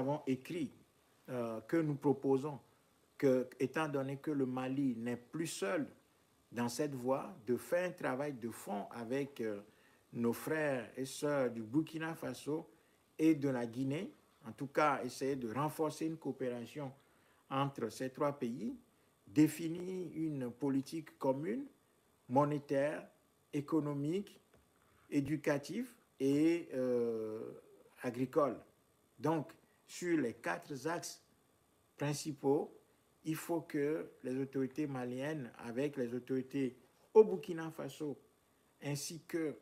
avons écrit que nous proposons que, étant donné que le Mali n'est plus seul dans cette voie, de faire un travail de fond avec nos frères et sœurs du Burkina Faso et de la Guinée, en tout cas essayer de renforcer une coopération entre ces trois pays, définir une politique commune, monétaire, économique, éducative et agricole. Donc, sur les 4 axes principaux, il faut que les autorités maliennes, avec les autorités au Burkina Faso, ainsi que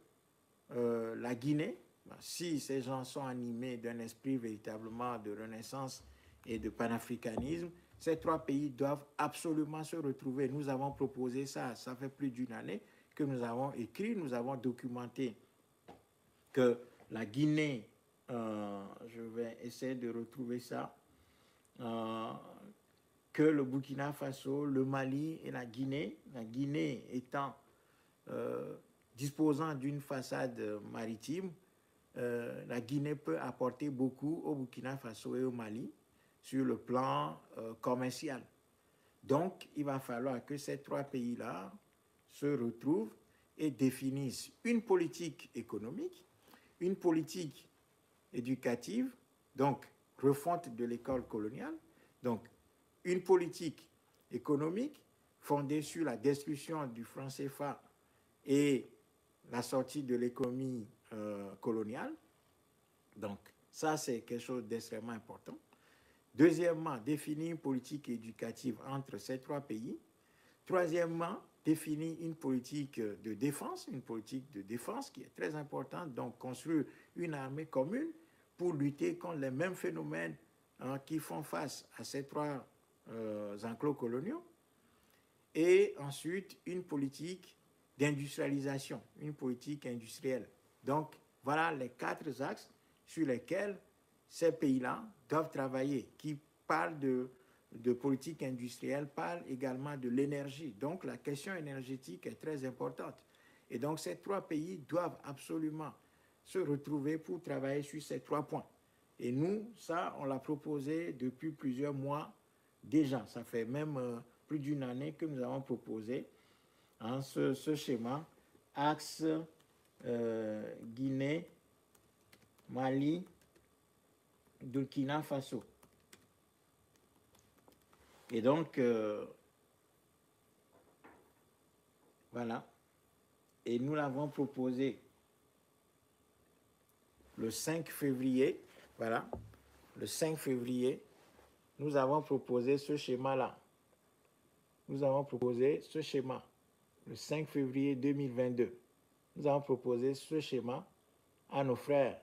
la Guinée, si ces gens sont animés d'un esprit véritablement de renaissance et de panafricanisme, ces 3 pays doivent absolument se retrouver. Nous avons proposé ça, ça fait plus d'une année que nous avons écrit, nous avons documenté que la Guinée, je vais essayer de retrouver ça, que le Burkina Faso, le Mali et la Guinée étant disposant d'une façade maritime, la Guinée peut apporter beaucoup au Burkina Faso et au Mali sur le plan commercial. Donc, il va falloir que ces 3 pays-là se retrouvent et définissent une politique économique, une politique éducative, donc refonte de l'école coloniale, donc une politique économique fondée sur la destruction du franc CFA et la sortie de l'économie coloniale. Donc, ça, c'est quelque chose d'extrêmement important. Deuxièmement, définir une politique éducative entre ces 3 pays. Troisièmement, définir une politique de défense qui est très importante, donc construire une armée commune pour lutter contre les mêmes phénomènes qui font face à ces 3 enclos coloniaux. Et ensuite, une politique d'industrialisation, une politique industrielle. Donc, voilà les 4 axes sur lesquels ces pays-là doivent travailler, qui parlent de politique industrielle, parlent également de l'énergie. Donc, la question énergétique est très importante. Et donc, ces 3 pays doivent absolument se retrouver pour travailler sur ces 3 points. Et nous, ça, on l'a proposé depuis plusieurs mois déjà. Ça fait même plus d'une année que nous avons proposé ce schéma, axe Guinée, Mali, Burkina Faso. Et donc, voilà. Et nous l'avons proposé le 5 février. Voilà. Le 5 février, nous avons proposé ce schéma-là. Nous avons proposé ce schéma le 5 février 2022. Nous avons proposé ce schéma à nos frères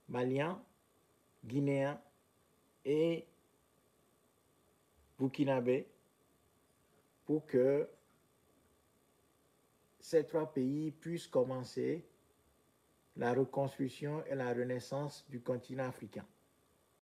maliens, guinéens et burkinabés pour que ces 3 pays puissent commencer la reconstruction et la renaissance du continent africain.